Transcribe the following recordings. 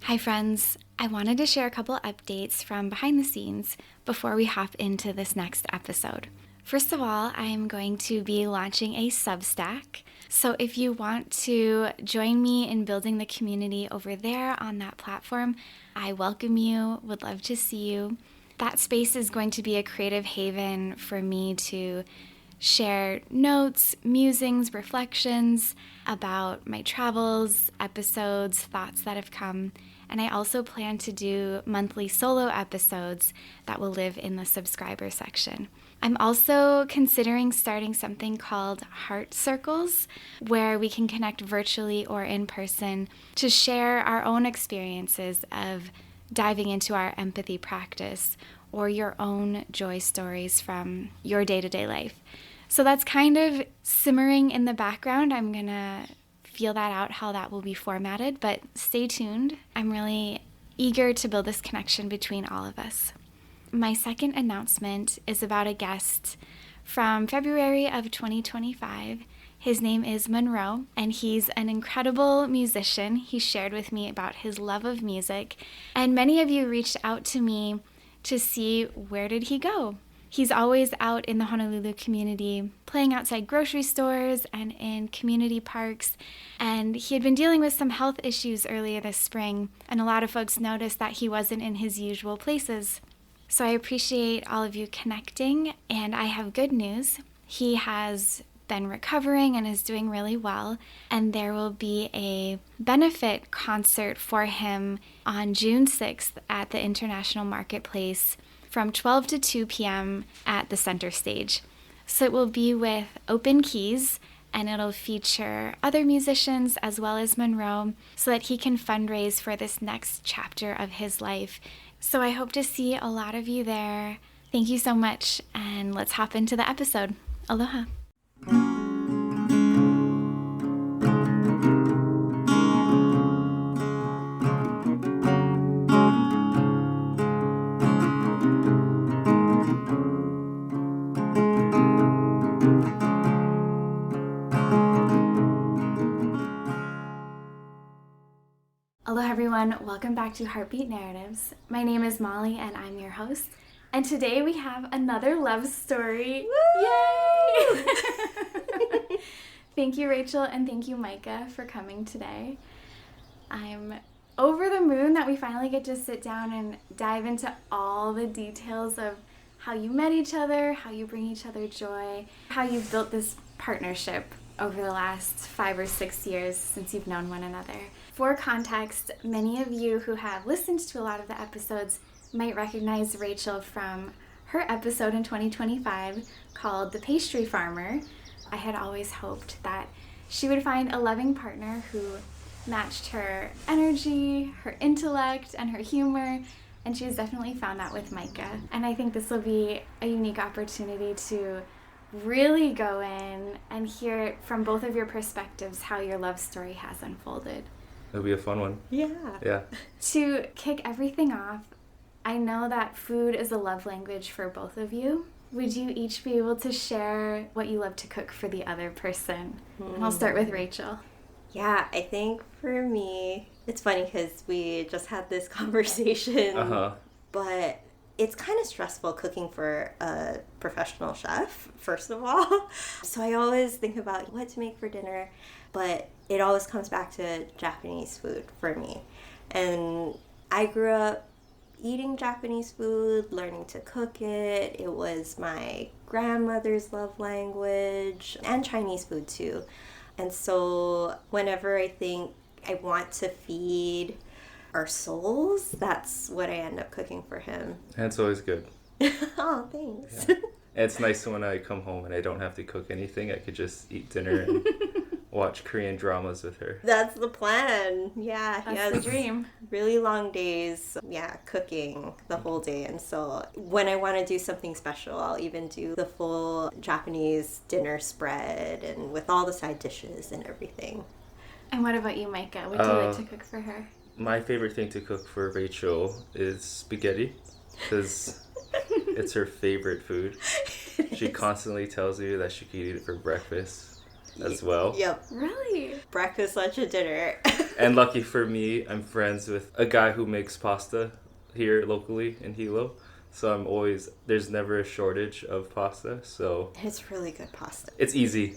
Hi friends, I wanted to share a couple updates from behind the scenes before we hop into this next episode. First of all, I'm going to be launching a substack. So if you want to join me in building the community over there on that platform, I welcome you, would love to see you. That space is going to be a creative haven for me to share notes, musings, reflections about my travels, episodes, thoughts that have come. And I also plan to do monthly solo episodes that will live in the subscriber section. I'm also considering starting something called Heart Circles, where we can connect virtually or in person to share our own experiences of diving into our empathy practice or your own joy stories from your day-to-day life. So that's kind of simmering in the background. I'm going to feel that out, how that will be formatted, but stay tuned. I'm really eager to build this connection between all of us. My second announcement is about a guest from February of 2025. His name is Monroe, and he's an incredible musician. He shared with me about his love of music, and many of you reached out to me to see where did he go. He's always out in the Honolulu community, playing outside grocery stores and in community parks. And he had been dealing with some health issues earlier this spring, and a lot of folks noticed that he wasn't in his usual places. So I appreciate all of you connecting, and I have good news. He has been recovering and is doing really well, and there will be a benefit concert for him on June 6th at the International Marketplace from 12 to 2 p.m. at the center stage. So it will be with open keys, and it'll feature other musicians as well as Monroe so that he can fundraise for this next chapter of his life. So I hope to see a lot of you there. Thank you so much, and let's hop into the episode. Aloha. Aloha everyone, welcome back to Heartbeat Narratives. My name is Molly and I'm your host. And today we have another love story. Woo! Yay! Thank you, Rachel, and thank you, Micah, for coming today. I'm over the moon that we finally get to sit down and dive into all the details of how you met each other, how you bring each other joy, how you've built this partnership over the last 5 or 6 years since you've known one another. For context, many of you who have listened to a lot of the episodes might recognize Rachel from her episode in 2025 called The Pastry Farmer. I had always hoped that she would find a loving partner who matched her energy, her intellect, and her humor, and she has definitely found that with Micah. And I think this will be a unique opportunity to really go in and hear from both of your perspectives how your love story has unfolded. It'll be a fun one. Yeah. To kick everything off, I know that food is a love language for both of you. Would you each be able to share what you love to cook for the other person? And I'll start with Rachel. Yeah, I think for me, it's funny because we just had this conversation, but it's kind of stressful cooking for a professional chef, first of all. So I always think about what to make for dinner, but it always comes back to Japanese food for me. And I grew up eating Japanese food, learning to cook it. It was my grandmother's love language, and Chinese food too. And so whenever I think I want to feed our souls, that's what I end up cooking for him. And it's always good. Oh, thanks. Yeah. It's nice when I come home and I don't have to cook anything. I could just eat dinner and watch Korean dramas with her. That's the plan. Yeah. That's the dream. Really long days. Yeah, cooking the whole day. And so when I want to do something special, I'll even do the full Japanese dinner spread and with all the side dishes and everything. And what about you, Micah? What do you like to cook for her? My favorite thing to cook for Rachel is spaghetti, because it's her favorite food. She constantly tells me that she could eat it for breakfast as well. Yep. Really? Breakfast, lunch, and dinner. And lucky for me, I'm friends with a guy who makes pasta here locally in Hilo. So there's never a shortage of pasta. So It's really good pasta. it's easy.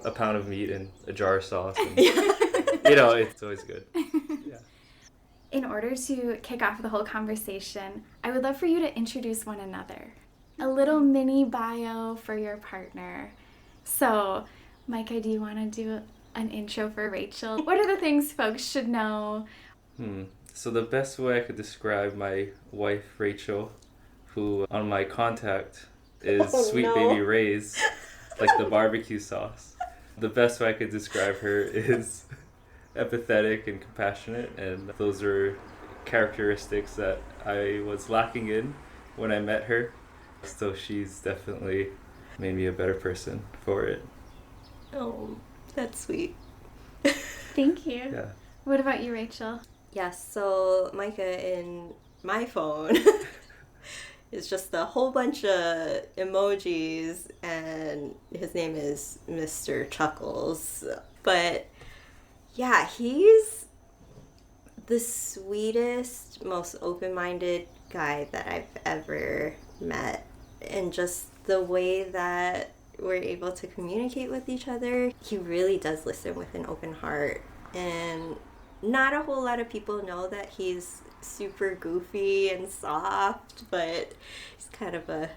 A pound of meat and a jar of sauce. And, it's always good. Yeah. In order to kick off the whole conversation, I would love for you to introduce one another. A little mini bio for your partner. So, Micah, do you want to do an intro for Rachel? What are the things folks should know? So the best way I could describe my wife, Rachel, who on my contact is Sweet Baby Ray's, like the barbecue sauce. The best way I could describe her is empathetic and compassionate, and those are characteristics that I was lacking in when I met her. So she's definitely made me a better person for it. Oh, that's sweet. Thank you. Yeah. What about you, Rachel? Yes, so Micah in my phone is just a whole bunch of emojis, and his name is Mr. Chuckles. But yeah, he's the sweetest, most open-minded guy that I've ever met. And just the way that we're able to communicate with each other, he really does listen with an open heart. And not a whole lot of people know that he's super goofy and soft, but he's kind of a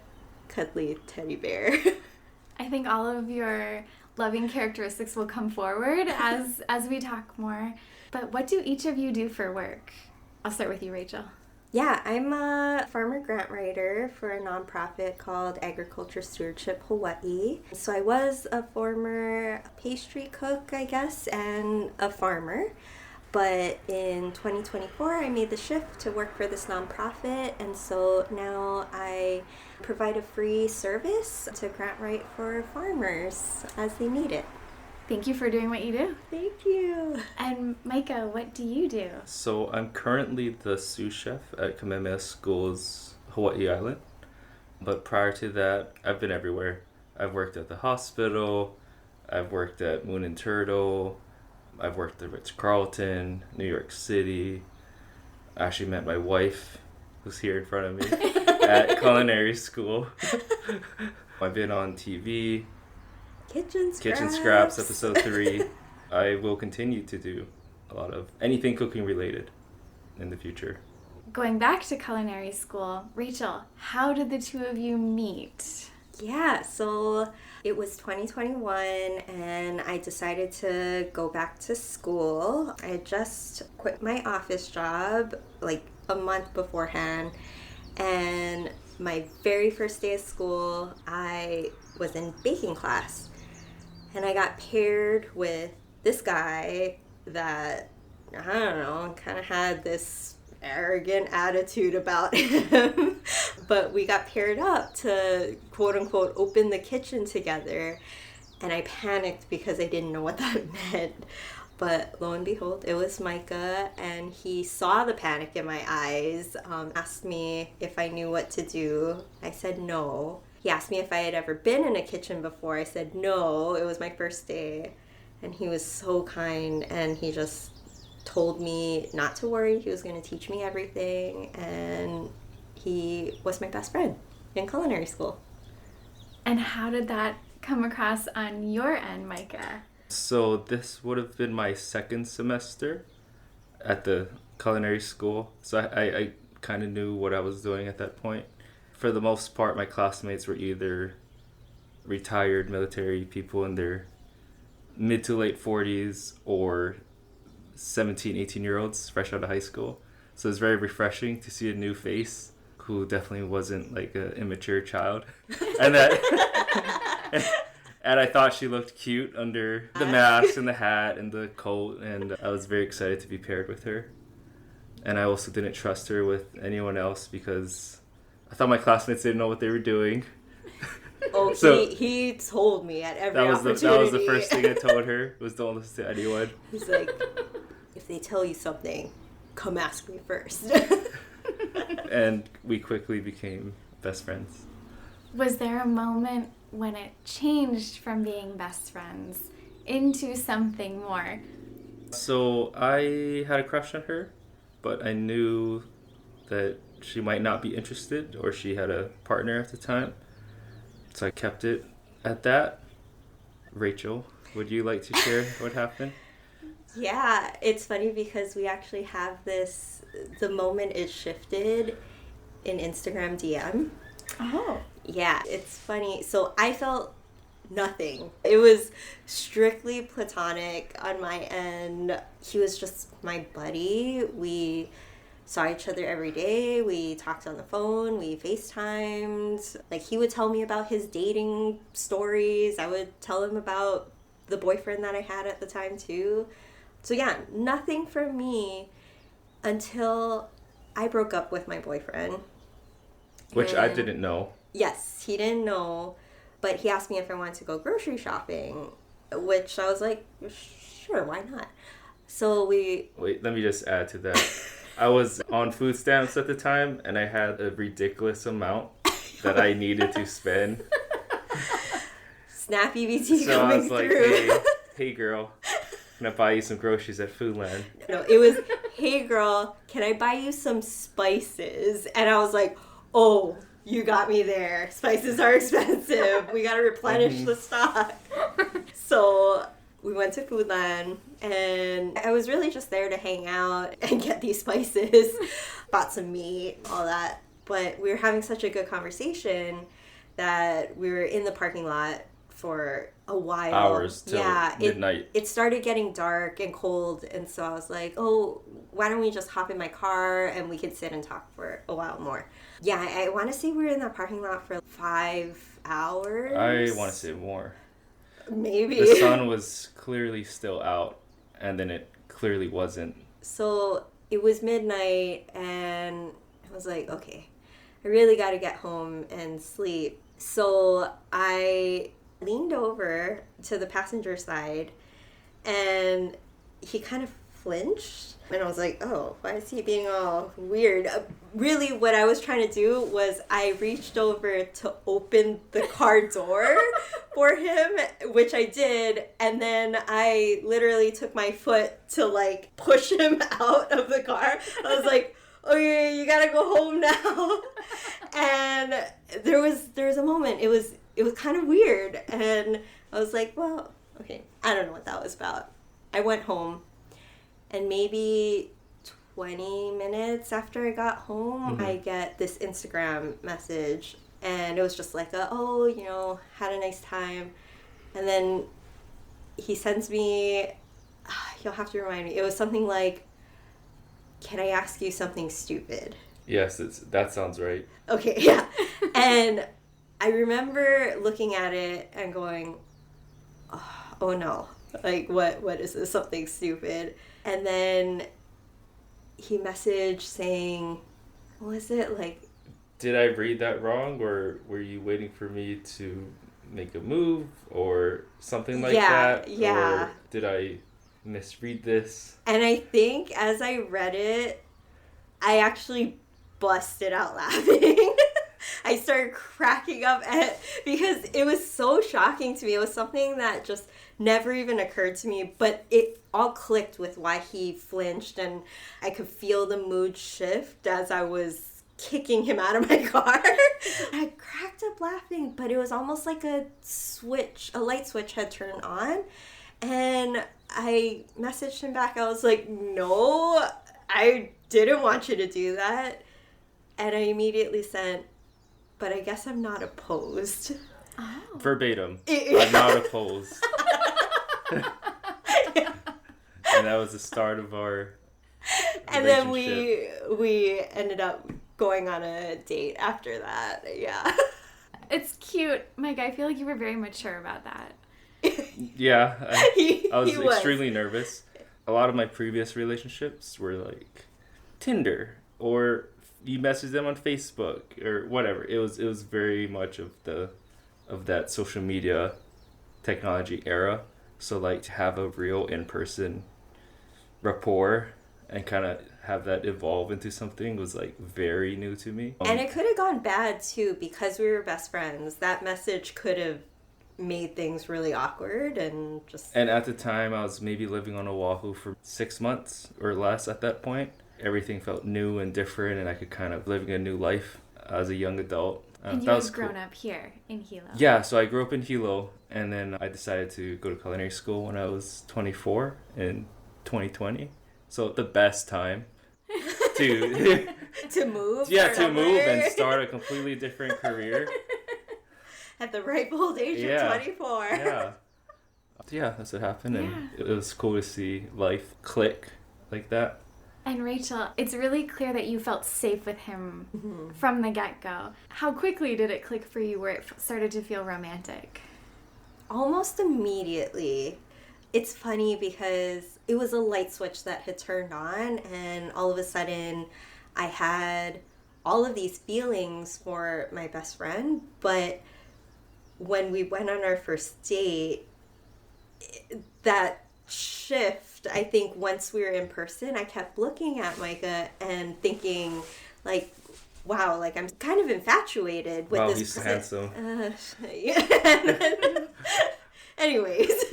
cuddly teddy bear. I think all of your loving characteristics will come forward as we talk more. But what do each of you do for work? I'll start with you, Rachel. Yeah, I'm a farmer grant writer for a nonprofit called Agriculture Stewardship Hawaiʻi. So I was a former pastry cook, I guess, and a farmer. But in 2024, I made the shift to work for this nonprofit, and so now I provide a free service to grant write for farmers as they need it. Thank you for doing what you do. Thank you. And Micah, what do you do? So I'm currently the sous chef at Kamehameha School's Hawaiʻi Island. But prior to that, I've been everywhere. I've worked at the hospital, I've worked at Moon and Turtle, I've worked at Ritz-Carlton, New York City. I actually met my wife, who's here in front of me, at culinary school. I've been on TV. Kitchen Scraps, episode 3. I will continue to do a lot of anything cooking related in the future. Going back to culinary school, Rachel, how did the two of you meet? Yeah, so it was 2021 and I decided to go back to school. I had just quit my office job like a month beforehand, and my very first day of school, I was in baking class. And I got paired with this guy that, I don't know, kind of had this arrogant attitude about him. But we got paired up to, quote unquote, open the kitchen together. And I panicked because I didn't know what that meant. But lo and behold, it was Micah, and he saw the panic in my eyes, asked me if I knew what to do. I said no. He asked me if I had ever been in a kitchen before. I said no, it was my first day. And he was so kind, and he just told me not to worry. He was going to teach me everything, and he was my best friend in culinary school. And how did that come across on your end, Micah? So this would have been my second semester at the culinary school. So I kind of knew what I was doing at that point. For the most part, my classmates were either retired military people in their mid to late 40s or 17, 18-year-olds fresh out of high school. So it's very refreshing to see a new face who definitely wasn't like an immature child. And and I thought she looked cute under the mask and the hat and the coat, and I was very excited to be paired with her. And I also didn't trust her with anyone else because I thought my classmates didn't know what they were doing. Oh, so he told me at every opportunity. That was the first thing I told her, was don't listen to anyone. He's like, if they tell you something, come ask me first. And we quickly became best friends. Was there a moment when it changed from being best friends into something more? So I had a crush on her, but I knew that she might not be interested, or she had a partner at the time. So I kept it at that. Rachel, would you like to share what happened? Yeah, it's funny because we actually have this, the moment it shifted in Instagram DM. Oh. Yeah, it's funny. So I felt nothing. It was strictly platonic on my end. He was just my buddy. We saw each other every day. We talked on the phone. We FaceTimed. Like, he would tell me about his dating stories. I would tell him about the boyfriend that I had at the time too. So yeah, nothing for me until I broke up with my boyfriend. Which I didn't know. Yes, he didn't know, but he asked me if I wanted to go grocery shopping, which I was like, sure, why not? So we... Wait, let me just add to that. I was on food stamps at the time, and I had a ridiculous amount that I needed to spend. Snap EBT so coming I was like, through. hey girl, can I buy you some groceries at Foodland? No, it was, hey girl, can I buy you some spices? And I was like, oh, you got me there. Spices are expensive. We got to replenish the stock. So we went to Foodland, and I was really just there to hang out and get these spices. Bought some meat, all that. But we were having such a good conversation that we were in the parking lot for a while. Hours till midnight. It started getting dark and cold, and so I was like, oh, why don't we just hop in my car and we can sit and talk for a while more. Yeah, I want to say we were in that parking lot for 5 hours. I want to say more. Maybe. The sun was clearly still out, and then it clearly wasn't. So it was midnight, and I was like, okay, I really got to get home and sleep. So I leaned over to the passenger side, and he kind of flinched. And I was like, oh, why is he being all weird? Really, what I was trying to do was I reached over to open the car door for him, which I did. And then I literally took my foot to, like, push him out of the car. I was like, okay, you gotta go home now. And there was a moment. It was kind of weird. And I was like, well, okay, I don't know what that was about. I went home. And maybe 20 minutes after I got home, I get this Instagram message. And it was just like, had a nice time. And then he sends me, you'll have to remind me, it was something like, can I ask you something stupid? Yes, that sounds right. Okay, yeah. And I remember looking at it and going, oh no. Like, what is this? Something stupid. And then he messaged saying, what was it? Like, did I read that wrong, or were you waiting for me to make a move or something like that? Yeah. Or did I misread this? And I think as I read it, I actually busted out laughing. I started cracking up because it was so shocking to me. It was something that just never even occurred to me, but it all clicked with why he flinched, and I could feel the mood shift as I was kicking him out of my car. I cracked up laughing, but it was almost like a light switch had turned on, and I messaged him back. I was like, no, I didn't want you to do that. And I immediately sent, but I guess I'm not opposed. Oh. Verbatim. I'm not opposed. And that was the start of our and then we ended up going on a date after that. Yeah. It's cute. Micah, I feel like you were very mature about that. Yeah. I was he extremely nervous. A lot of my previous relationships were like Tinder, or you message them on Facebook or whatever. It was very much of that social media technology era. So like to have a real in-person rapport and kind of have that evolve into something was like very new to me. And it could have gone bad too, because we were best friends. That message could have made things really awkward and just... And at the time, I was maybe living on Oʻahu for 6 months or less at that point. Everything felt new and different, and I could kind of living a new life as a young adult. And you had grown up here in Hilo. Yeah, so I grew up in Hilo, and then I decided to go to culinary school when I was 24 in 2020. So the best time to... to move? Yeah, to move and start a completely different career. At the ripe old age of 24. Yeah, that's what happened, and it was cool to see life click like that. And Rachel, it's really clear that you felt safe with him from the get-go. How quickly did it click for you where it started to feel romantic? Almost immediately. It's funny because it was a light switch that had turned on, and all of a sudden I had all of these feelings for my best friend, but when we went on our first date, that shift, I think once we were in person, I kept looking at Micah and thinking, like, wow, like I'm kind of infatuated with this. He's handsome. Anyways,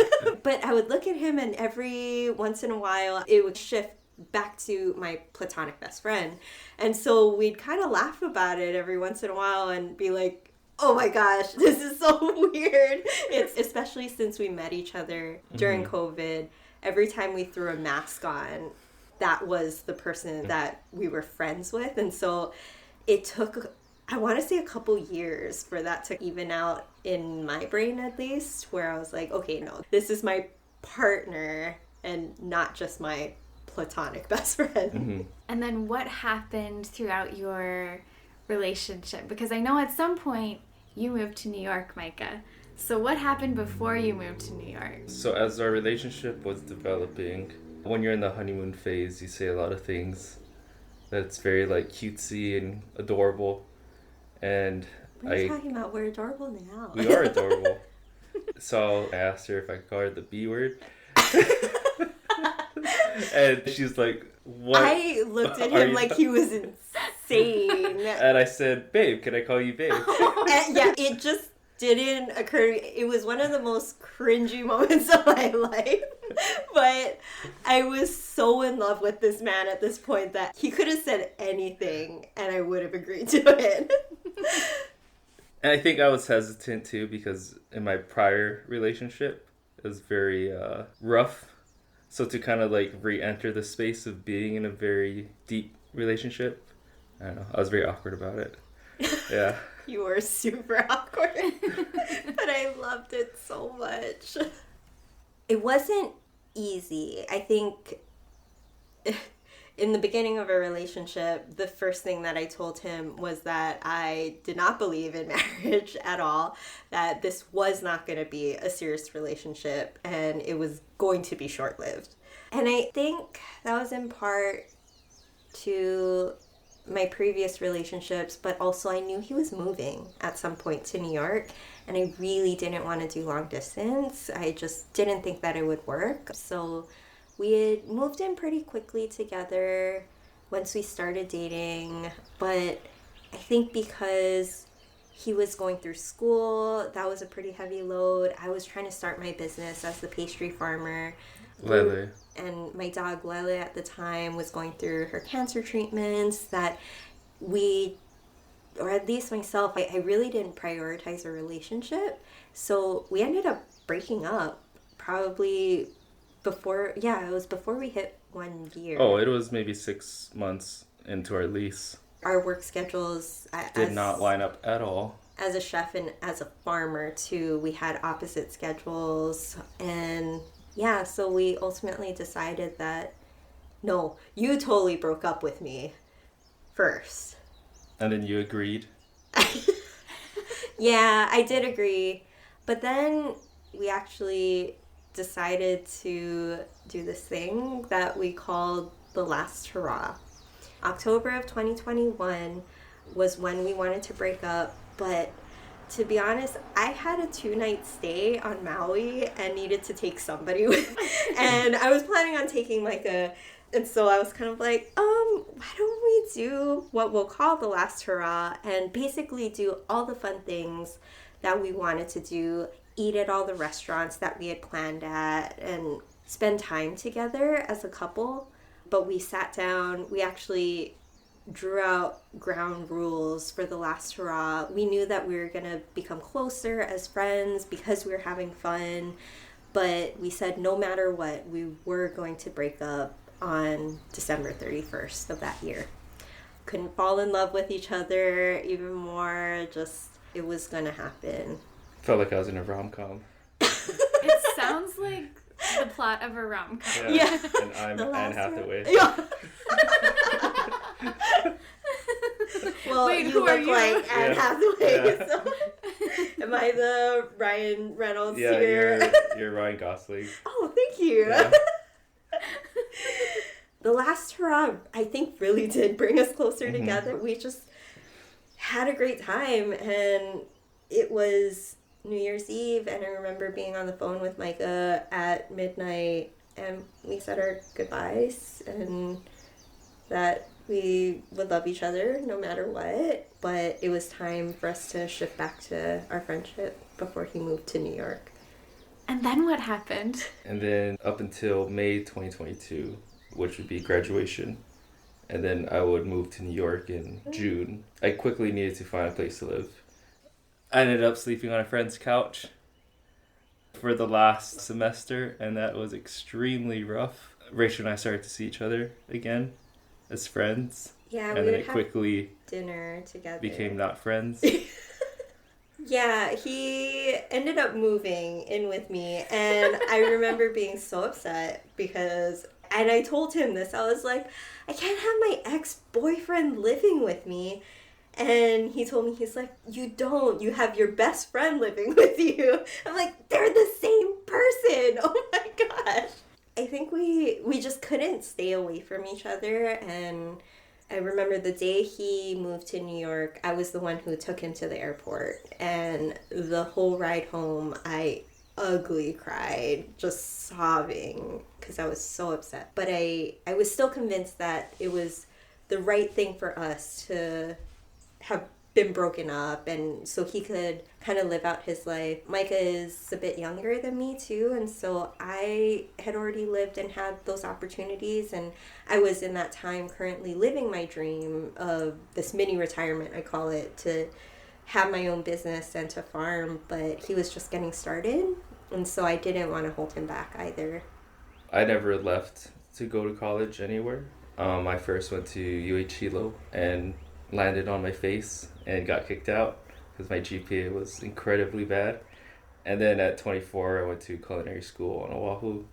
but I would look at him, and every once in a while it would shift back to my platonic best friend. And so we'd kind of laugh about it every once in a while and be like, oh my gosh, this is so weird. It's especially since we met each other during COVID. Every time we threw a mask on, that was the person that we were friends with. And so it took, I want to say, a couple years for that to even out in my brain, at least, where I was like, okay, no, this is my partner and not just my platonic best friend. And then what happened throughout your relationship? Because I know at some point you moved to New York, Micah. So what happened before you moved to New York? So as our relationship was developing, when you're in the honeymoon phase, you say a lot of things that's very like cutesy and adorable. And what are you talking about? We're adorable now. We are adorable. So I asked her if I could call her the B word. And she's like, what? I looked at him like he was insane. And I said, babe, can I call you babe? And yeah, it just didn't occur to me. It was one of the most cringy moments of my life. But I was so in love with this man at this point that he could have said anything and I would have agreed to it. And I think I was hesitant too because in my prior relationship, it was very rough. So to kind of like re-enter the space of being in a very deep relationship, I don't know, I was very awkward about it. Yeah. You were super awkward, but I loved it so much. It wasn't easy. I think in the beginning of our relationship, the first thing that I told him was that I did not believe in marriage at all, that this was not going to be a serious relationship, and it was going to be short-lived. And I think that was in part to my previous relationships, but also I knew he was moving at some point to New York, and I really didn't want to do long distance. I just didn't think that it would work. So we had moved in pretty quickly together once we started dating, but I think because he was going through school, that was a pretty heavy load. I was trying to start my business as the pastry farmer. Lele. And my dog Lele at the time was going through her cancer treatments, that we, or at least myself, I really didn't prioritize a relationship. So we ended up breaking up probably before, it was before we hit 1 year. Oh, it was maybe 6 months into our lease. Our work schedules did not line up at all. As a chef and as a farmer too, we had opposite schedules, and yeah, so we ultimately decided that, no, you totally broke up with me first. And then you agreed? Yeah, I did agree. But then we actually decided to do this thing that we called the last hurrah. October of 2021 was when we wanted to break up, but to be honest, I had a 2-night stay on Maui and needed to take somebody with me. And I was planning on taking Micah. And so I was kind of like, why don't we do what we'll call the last hurrah and basically do all the fun things that we wanted to do eat at all the restaurants that we had planned at and spend time together as a couple. But we sat down, we actually drew out ground rules for the last hurrah. We knew that we were going to become closer as friends because we were having fun. But we said no matter what, we were going to break up on December 31st of that year. Couldn't fall in love with each other even more. Just, it was going to happen. Felt like I was in a rom-com. It sounds like the plot of a rom-com. Yeah. And I'm Anne Hathaway. Yeah. Well, Wait, you who are look you? like Anne Hathaway. Yeah. So. Am I the Ryan Reynolds Yeah, here? you're Ryan Gosling. Oh, thank you. Yeah. The last hurrah, I think, really did bring us closer together. We just had a great time, and it was New Year's Eve, and I remember being on the phone with Micah at midnight, and we said our goodbyes, and that we would love each other no matter what, but it was time for us to shift back to our friendship before he moved to New York. And then what happened? And then up until May 2022, which would be graduation, and then I would move to New York in June. I quickly needed to find a place to live. I ended up sleeping on a friend's couch for the last semester, and that was extremely rough. Rachel and I started to see each other again as friends. Yeah, and we then would it have quickly dinner together. became not friends. Yeah, he ended up moving in with me, and I remember being so upset because, and I told him this, I was like, I can't have my ex-boyfriend living with me. And he told me, he's like, you don't, you have your best friend living with you. I'm like, they're the same person. Oh my gosh. I think we just couldn't stay away from each other. And I remember the day he moved to New York, I was the one who took him to the airport. And the whole ride home, I ugly cried, just sobbing because I was so upset. But I was still convinced that it was the right thing for us to have been broken up, and so he could kind of live out his life. Micah is a bit younger than me too, and so I had already lived and had those opportunities, and I was in that time currently living my dream of this mini retirement, I call it, to have my own business and to farm, but he was just getting started, and so I didn't want to hold him back either. I never left to go to college anywhere. I first went to Hilo and landed on my face and got kicked out because my GPA was incredibly bad. And then at 24, I went to culinary school on Oʻahu.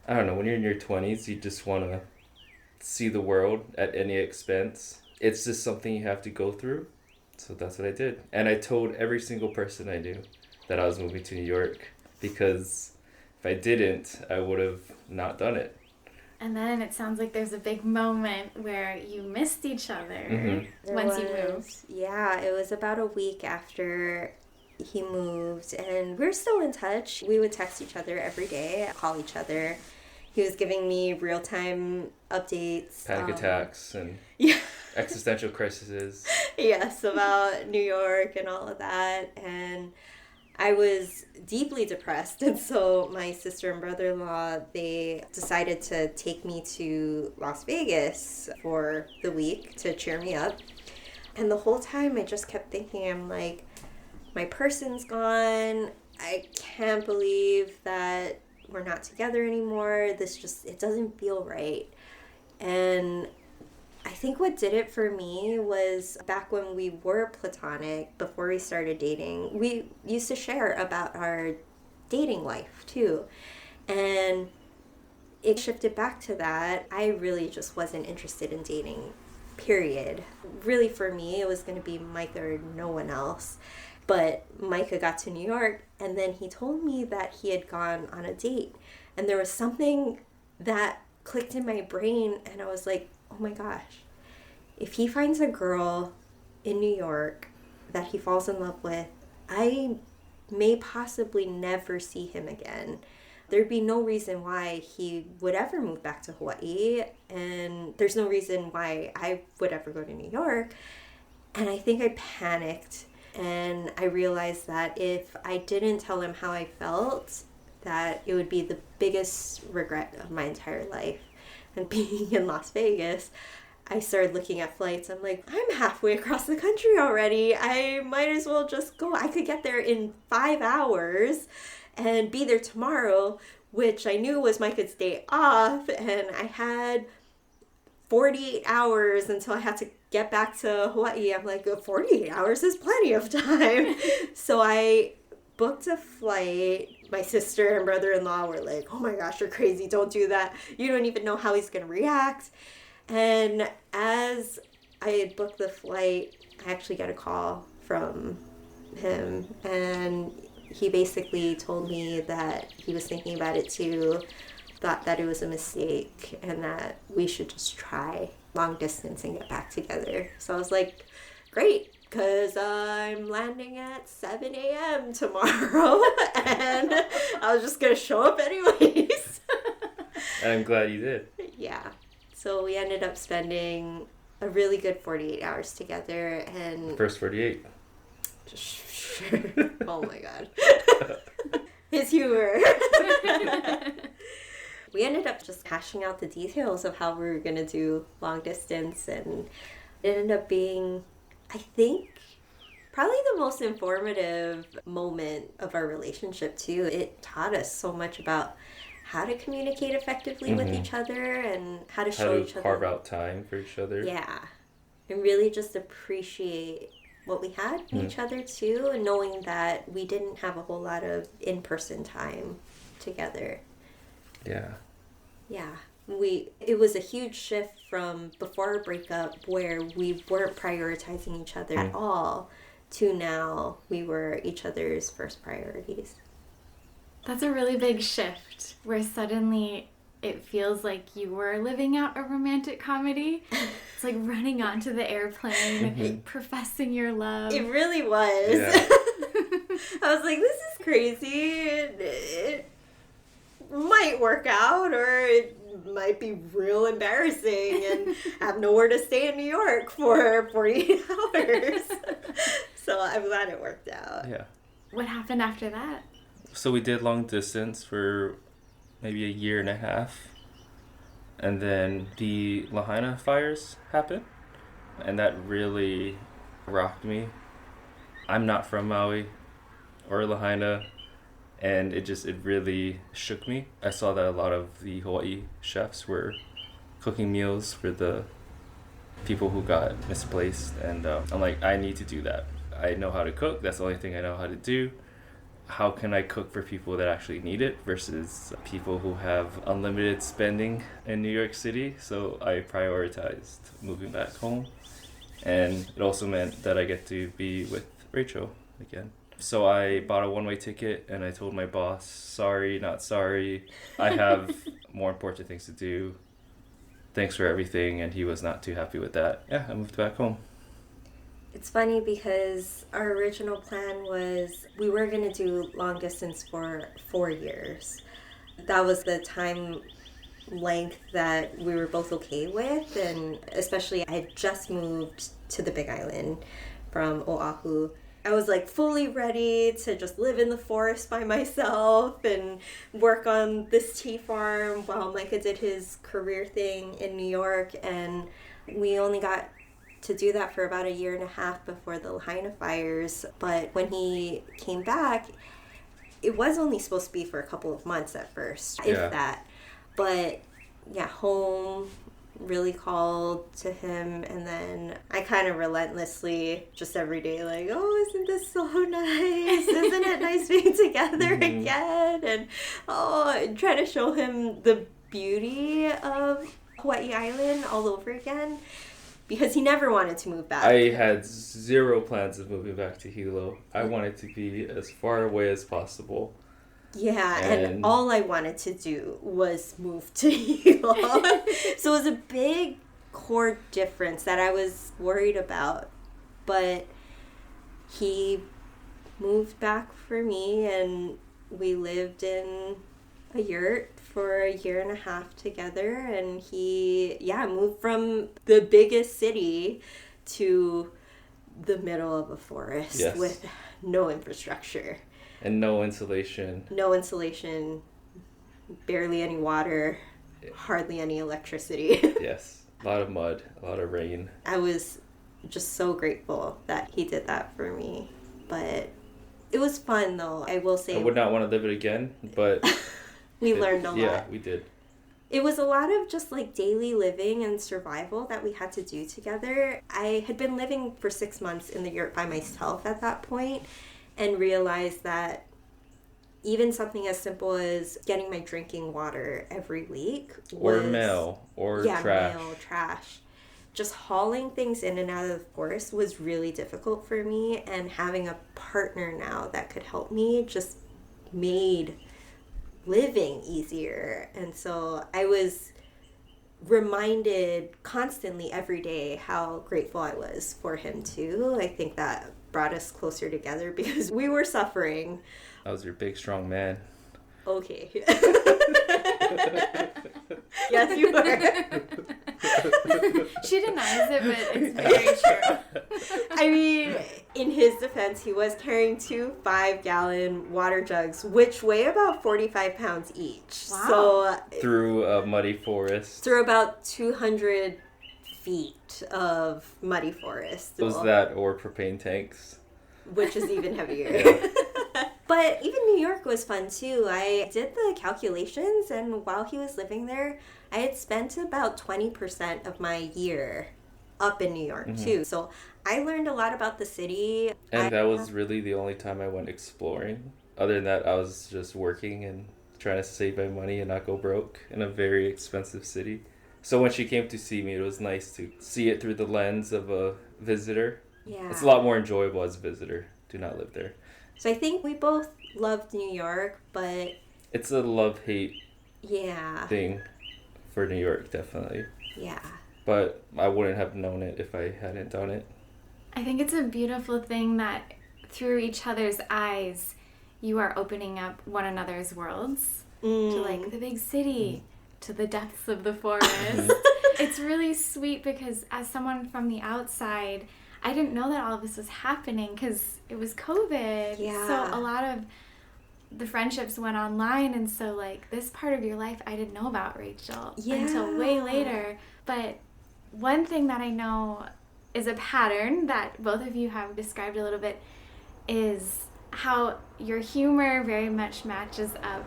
I don't know, when you're in your 20s, you just want to see the world at any expense. It's just something you have to go through. So that's what I did. And I told every single person I knew that I was moving to New York, because if I didn't, I would have not done it. And then it sounds like there's a big moment where you missed each other once you moved. Yeah, it was about a week after he moved, and we're still in touch. We would text each other every day, call each other. He was giving me real-time updates. Panic attacks and existential crises. Yes, about New York and all of that. And I was deeply depressed, and so my sister and brother-in-law, they decided to take me to Las Vegas for the week to cheer me up. And the whole time I just kept thinking, I'm like, my person's gone. I can't believe that we're not together anymore. This just, it doesn't feel right. And I think what did it for me was back when we were platonic, before we started dating, we used to share about our dating life too. And it shifted back to that. I really just wasn't interested in dating, period. Really for me, it was going to be Micah or no one else. But Micah got to New York, and then he told me that he had gone on a date. And there was something that clicked in my brain, and I was like, oh my gosh, if he finds a girl in New York that he falls in love with, I may possibly never see him again. There'd be no reason why he would ever move back to Hawaii, and there's no reason why I would ever go to New York. And I think I panicked And I realized that if I didn't tell him how I felt, that it would be the biggest regret of my entire life. And being in Las Vegas, I started looking at flights. I'm like, I'm halfway across the country already. I might as well just go. I could get there in 5 hours and be there tomorrow, which I knew was Micah's day off. And I had 48 hours until I had to get back to Hawaii. I'm like, 48 hours is plenty of time. So I booked a flight. My sister and brother-in-law were like, oh my gosh, you're crazy. Don't do that. You don't even know how he's going to react. And as I had booked the flight, I actually got a call from him. And he basically told me that he was thinking about it too, thought that it was a mistake, and that we should just try long distance and get back together. So I was like, great, because I'm landing at 7 a.m. tomorrow, and I was just going to show up anyways. And I'm glad you did. Yeah. So we ended up spending a really good 48 hours together, and... First 48. Oh my god. His humor. We ended up just hashing out the details of how we were going to do long distance, and it ended up being, I think, probably the most informative moment of our relationship too. It taught us so much about how to communicate effectively with each other and how to show each other. How to carve out time for each other. Yeah. And really just appreciate what we had in each other too, and knowing that we didn't have a whole lot of in-person time together. Yeah. Yeah. It was a huge shift from before our breakup where we weren't prioritizing each other at all to now we were each other's first priorities. That's a really big shift where suddenly it feels like you were living out a romantic comedy. It's like running onto the airplane, professing your love. It really was. Yeah. I was like, this is crazy. It might work out, or it might be real embarrassing and have nowhere to stay in New York for 48 hours. So I'm glad it worked out. Yeah. What happened after that? So we did long distance for maybe a year and a half. And then the lāhainā fires happened. And that really rocked me. I'm not from Maui or Lāhainā. And it really shook me. I saw that a lot of the Hawaiʻi chefs were cooking meals for the people who got misplaced. And I'm like, I need to do that. I know how to cook. That's the only thing I know how to do. How can I cook for people that actually need it versus people who have unlimited spending in New York City? So I prioritized moving back home. And it also meant that I get to be with Rachel again. So I bought a one-way ticket and I told my boss, sorry, not sorry. I have more important things to do. Thanks for everything. And he was not too happy with that. Yeah, I moved back home. It's funny because our original plan was we were going to do long distance for 4 years. That was the time length that we were both okay with, and especially I had just moved to the Big Island from Oʻahu. I was like fully ready to just live in the forest by myself and work on this tea farm while Micah did his career thing in New York, and we only got to do that for about a year and a half before the lāhainā fires. But when he came back, it was only supposed to be for a couple of months at first, if that. But yeah, home really called to him, and then I kind of relentlessly just every day like, oh, isn't this so nice? Isn't it nice being together again? And try to show him the beauty of Hawaii Island all over again. Because he never wanted to move back. I had zero plans of moving back to Hilo. I wanted to be as far away as possible. Yeah, and all I wanted to do was move to Hilo. So it was a big core difference that I was worried about. But he moved back for me, and we lived in a yurt for a year and a half together, and he moved from the biggest city to the middle of a forest Yes. with no infrastructure. And no insulation. No insulation, barely any water, hardly any electricity. Yes. A lot of mud, a lot of rain. I was just so grateful that he did that for me. But it was fun, though. I will say... I would not want to live it again, but... we learned a lot. Yeah, we did. It was a lot of just like daily living and survival that we had to do together. I had been living for 6 months in the yurt by myself at that point and realized that even something as simple as getting my drinking water every week was... Or mail, or trash. Yeah, mail, trash. Just hauling things in and out of the forest was really difficult for me, and having a partner now that could help me just made living easier. And so I was reminded constantly every day how grateful I was for him too. I think that brought us closer together because we were suffering. I was your big strong man. Okay. Yes, you were. She denies it, but it's very true. I mean, in his defense, he was carrying 2 5-gallon water jugs, which weigh about 45 pounds each. Wow. So Through a muddy forest. through about 200 feet of muddy forest. Was that or propane tanks? Which is even heavier. Yeah. But even New York was fun too. I did the calculations, and while he was living there, I had spent about 20% of my year up in New York too. So I learned a lot about the city. And that was really the only time I went exploring. Other than that, I was just working and trying to save my money and not go broke in a very expensive city. So when she came to see me, it was nice to see it through the lens of a visitor. Yeah. It's a lot more enjoyable as a visitor. Do not live there. So I think we both loved New York, but It's a love-hate yeah. thing for New York, definitely. Yeah. But I wouldn't have known it if I hadn't done it. I think it's a beautiful thing that through each other's eyes, you are opening up one another's worlds to like the big city, to the depths of the forest. It's really sweet because as someone from the outside, I didn't know that all of this was happening because it was COVID. Yeah. So a lot of the friendships went online, and so like this part of your life I didn't know about, Rachel, until way later. But one thing that I know is a pattern that both of you have described a little bit is how your humor very much matches up.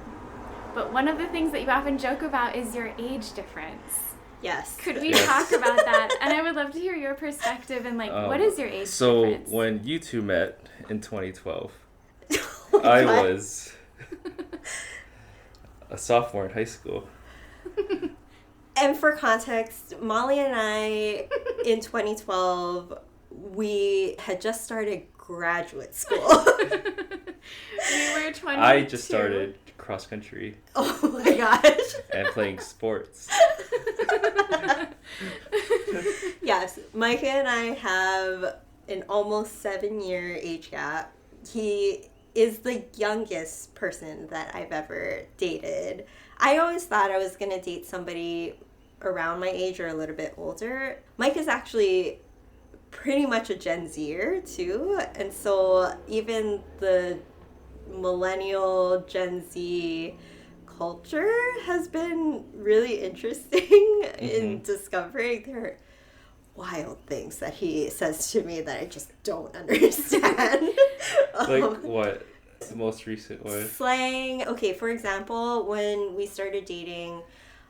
But one of the things that you often joke about is your age difference. Yes. Could we talk about that? And I would love to hear your perspective and like, what is your age difference? So when you two met in 2012, Oh my I God. was a sophomore in high school. And for context, Molly and I, in 2012, we had just started graduate school. We were 22. I just started cross country Oh my gosh. and playing sports. Yes, Micah and I have an almost 7-year age gap. He is the youngest person that I've ever dated. I always thought I was going to date somebody around my age or a little bit older. Mike is actually pretty much a Gen Zer too, and so even the millennial Gen Z culture has been really interesting in discovering their wild things that he says to me that I just don't understand. Like what? The most recent one? Slang. Okay, for example, when we started dating,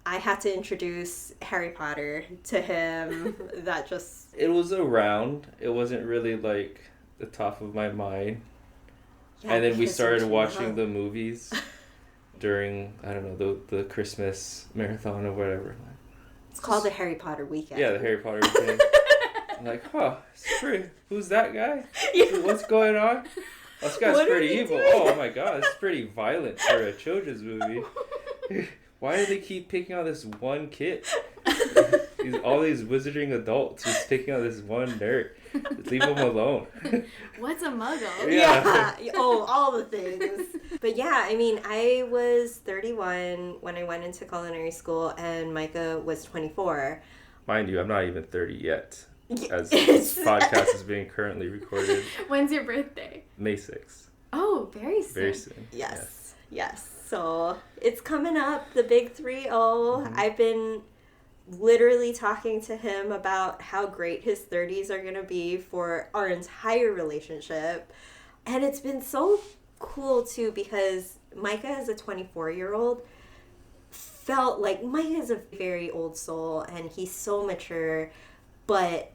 I had to introduce Harry Potter to him. That just... It was around. It wasn't really like the top of my mind. Yeah, And then we because started you're watching young. the movies during, I don't know, the Christmas marathon or whatever. It's called the Harry Potter weekend. Yeah, the Harry Potter thing. I'm like, huh, it's pretty. Who's that guy? Yeah. What's going on? This guy's What are pretty they evil. doing? Oh my god, it's pretty violent for a children's movie. Why do they keep picking on this one kid? All these wizarding adults just picking on this one nerd. Just leave him alone. What's a muggle? Yeah. Oh, all the things. But yeah, I mean, I was 31 when I went into culinary school, and Micah was 24. Mind you, I'm not even 30 yet. as this podcast is being currently recorded. When's your birthday? May 6th. Oh, very soon. Very soon. Yes. So it's coming up, the big 3-0. Mm-hmm. I've been literally talking to him about how great his 30s are going to be for our entire relationship. And it's been so cool, too, because Micah is a 24-year-old. Felt like Micah is a very old soul, and he's so mature, but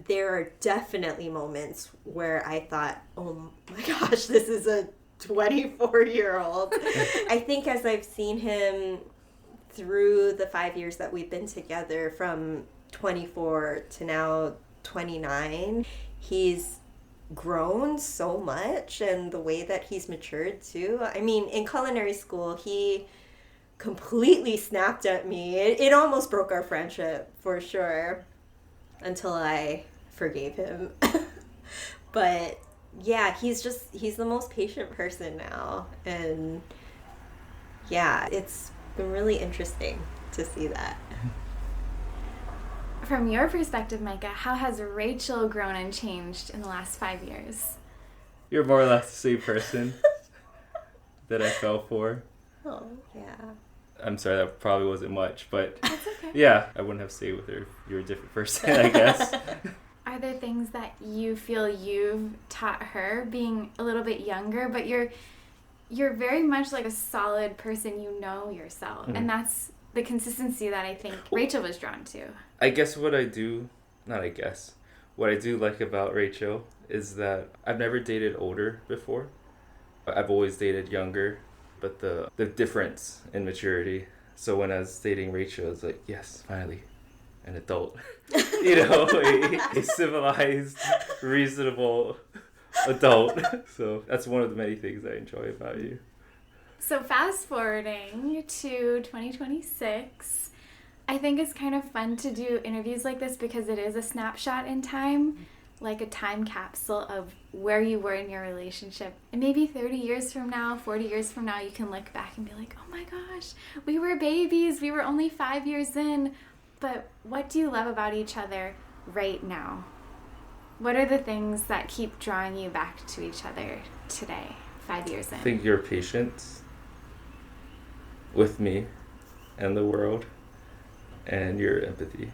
there are definitely moments where I thought, oh my gosh, this is a 24-year-old. I think as I've seen him through the 5 years that we've been together, from 24 to now 29, he's grown so much, and the way that he's matured too. I mean, in culinary school, he completely snapped at me. It almost broke our friendship, for sure, until I forgave him. But yeah, he's the most patient person now. And yeah, it's been really interesting to see that. From your perspective, Micah, how has Rachel grown and changed in the last 5 years? You're more or less the same person that I fell for. Oh, yeah. I'm sorry, that probably wasn't much, but that's okay. Yeah, I wouldn't have stayed with her if you were a different person, I guess. Are there things that you feel you've taught her being a little bit younger, but you're very much like a solid person, you know yourself, and that's the consistency that I think Rachel was drawn to. I guess what I do like about Rachel is that I've never dated older before. I've always dated younger, but the difference in maturity. So when I was dating Rachel, I was like, yes, finally, an adult. A civilized, reasonable adult. So that's one of the many things I enjoy about you. So fast forwarding to 2026, I think it's kind of fun to do interviews like this because it is a snapshot in time, like a time capsule of where you were in your relationship. And maybe 30 years from now, 40 years from now, you can look back and be like, oh my gosh, we were babies. We were only 5 years in. But what do you love about each other right now? What are the things that keep drawing you back to each other today, 5 years in? I think your patience with me and the world, and your empathy.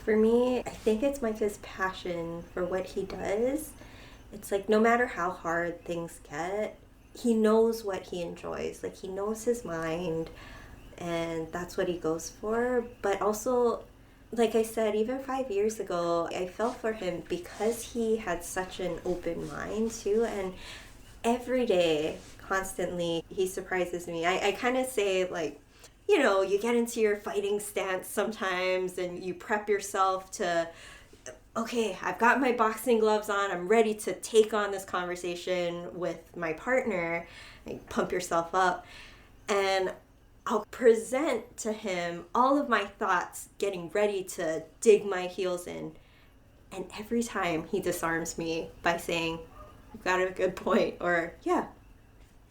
For me, I think it's Micah's passion for what he does. It's like no matter how hard things get, he knows what he enjoys. Like, he knows his mind, and that's what he goes for. But also, like I said, even 5 years ago, I fell for him because he had such an open mind too. And every day, constantly, he surprises me. I kind of say, like, you get into your fighting stance sometimes and you prep yourself to, okay, I've got my boxing gloves on. I'm ready to take on this conversation with my partner. And pump yourself up. And I'll present to him all of my thoughts, getting ready to dig my heels in. And every time he disarms me by saying, you've got a good point, or, yeah,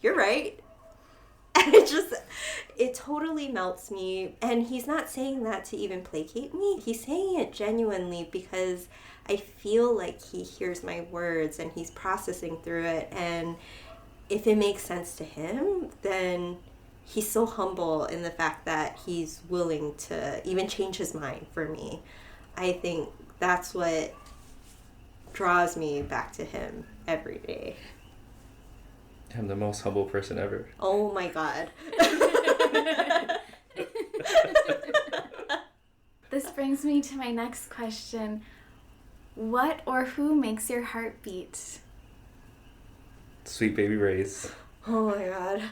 you're right. And it totally melts me. And he's not saying that to even placate me. He's saying it genuinely because I feel like he hears my words and he's processing through it. And if it makes sense to him, then he's so humble in the fact that he's willing to even change his mind for me. I think that's what draws me back to him every day. I'm the most humble person ever. Oh my God. This brings me to my next question. What or who makes your heart beat? Sweet baby Ray's. Oh my God.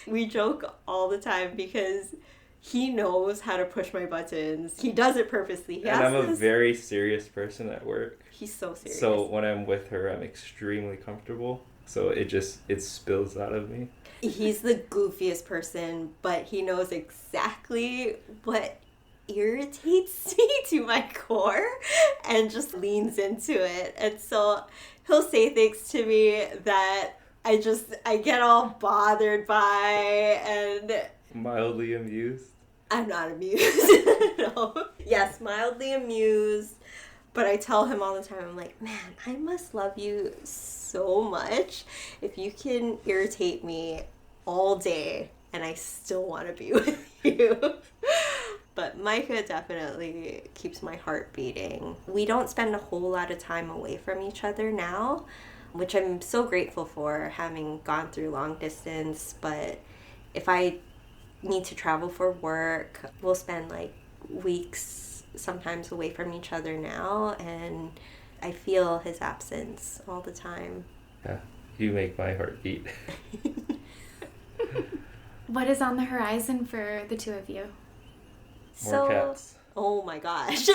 We joke all the time because he knows how to push my buttons. He does it purposely. I'm a very serious person at work. He's so serious. So when I'm with her, I'm extremely comfortable. So it spills out of me. He's the goofiest person, but he knows exactly what irritates me to my core and just leans into it. And so he'll say things to me that I get all bothered by and mildly amused. I'm not amused. No. Yes, mildly amused. But I tell him all the time, I'm like, man, I must love you so much if you can irritate me all day and I still want to be with you. But Micah definitely keeps my heart beating. We don't spend a whole lot of time away from each other now, which I'm so grateful for, having gone through long distance. But if I need to travel for work, we'll spend like weeks sometimes away from each other now, and I feel his absence all the time. Yeah, you make my heart beat. What is on the horizon for the two of you? More cats. Oh my gosh.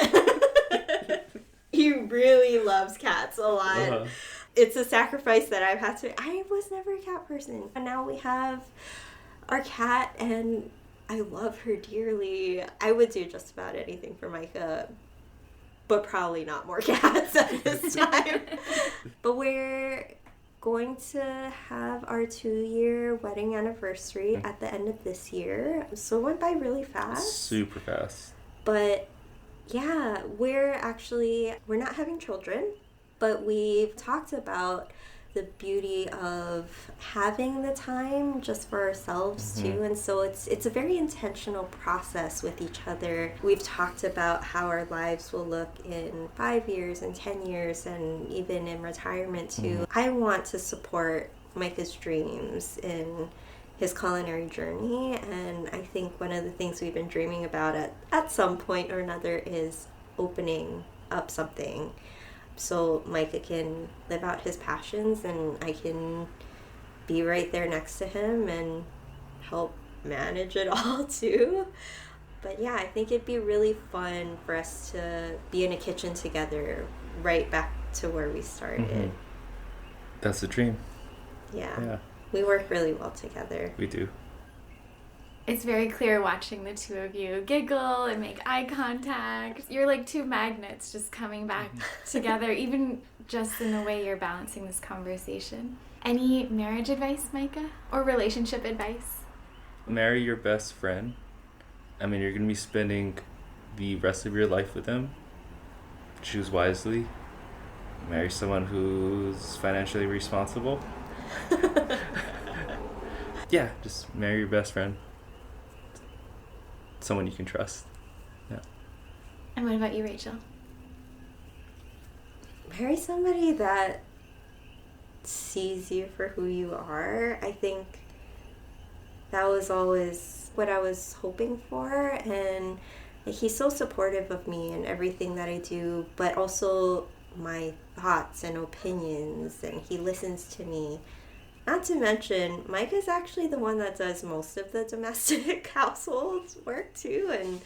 He really loves cats a lot. Uh-huh. It's a sacrifice that I've had to... I was never a cat person. And now we have our cat, and I love her dearly. I would do just about anything for Micah, but probably not more cats at this time. But we're going to have our 2-year wedding anniversary at the end of this year. So it went by really fast. Super fast. But yeah, we're not having children, but we've talked about the beauty of having the time just for ourselves too. And so it's a very intentional process with each other. We've talked about how our lives will look in 5 years and 10 years and even in retirement too. I want to support Micah's dreams in his culinary journey, and I think one of the things we've been dreaming about at some point or another is opening up something so Micah can live out his passions and I can be right there next to him and help manage it all too. But yeah, I think it'd be really fun for us to be in a kitchen together, right back to where we started. That's the dream. Yeah. We work really well together. We do. It's very clear watching the two of you giggle and make eye contact. You're like two magnets just coming back together, even just in the way you're balancing this conversation. Any marriage advice, Micah? Or relationship advice? Marry your best friend. I mean, you're going to be spending the rest of your life with them. Choose wisely. Marry someone who's financially responsible. Yeah, just marry your best friend. Someone you can trust. Yeah. And what about you, Rachel? Marry somebody that sees you for who you are. I think that was always what I was hoping for, and he's so supportive of me and everything that I do, but also my thoughts and opinions, and he listens to me. Not to mention, Mike is actually the one that does most of the domestic household work too, and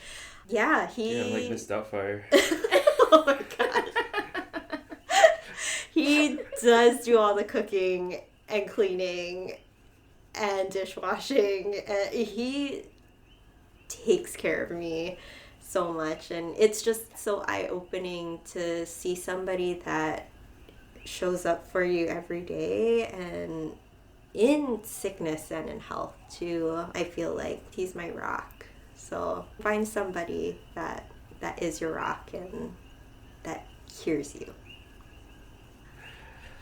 yeah, Yeah, I'm like Miss Doubtfire. Oh my god. He does do all the cooking and cleaning and dishwashing. He takes care of me so much, and it's just so eye-opening to see somebody that shows up for you every day, and in sickness and in health too. I feel like he's my rock. So find somebody that is your rock and that hears you.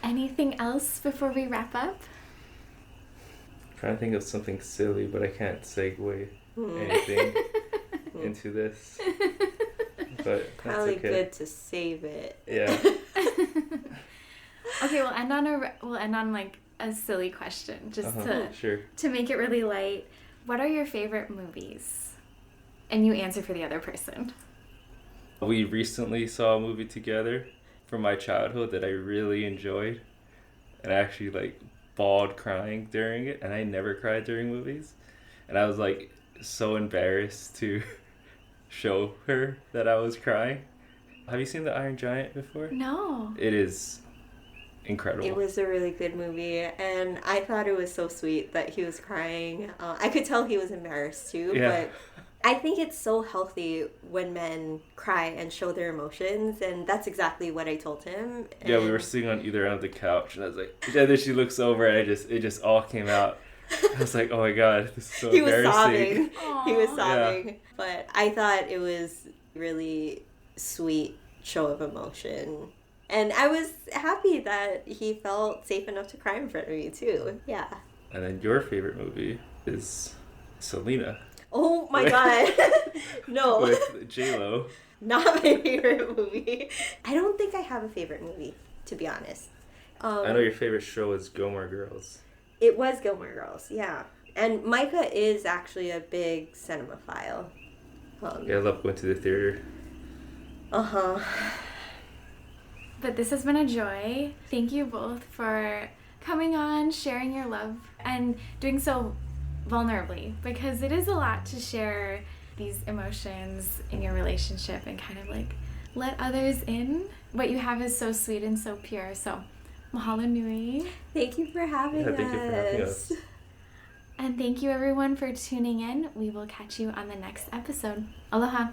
Anything else before we wrap up? I'm trying to think of something silly, but I can't segue anything into this. But that's probably okay. Good to save it. Yeah. Okay, we'll end on like a silly question, just to make it really light. What are your favorite movies? And you answer for the other person. We recently saw a movie together from my childhood that I really enjoyed, and I actually like bawled crying during it, and I never cried during movies, and I was like so embarrassed to show her that I was crying. Have you seen The Iron Giant before? No. It is incredible. It was a really good movie, and I thought it was so sweet that he was crying. I could tell he was embarrassed too, but I think it's so healthy when men cry and show their emotions, and that's exactly what I told him. Yeah, we were sitting on either end of the couch, and I was like, and then she looks over, and it just all came out I was like, oh my god, this is so He was embarrassing. sobbing. He was sobbing. Yeah. But I thought it was really sweet show of emotion. And I was happy that he felt safe enough to cry in front of me, too. Yeah. And then your favorite movie is Selena. Oh my god. No. With J-Lo. Not my favorite movie. I don't think I have a favorite movie, to be honest. I know your favorite show is Gilmore Girls. It was Gilmore Girls, yeah. And Micah is actually a big cinemaphile. Yeah, I love going to the theater. Uh-huh. But this has been a joy. Thank you both for coming on, sharing your love, and doing so vulnerably, because it is a lot to share these emotions in your relationship and kind of like let others in. What you have is so sweet and so pure. So, mahalo nui. Thank you for having us. Thank you for having us. And thank you everyone for tuning in. We will catch you on the next episode. Aloha.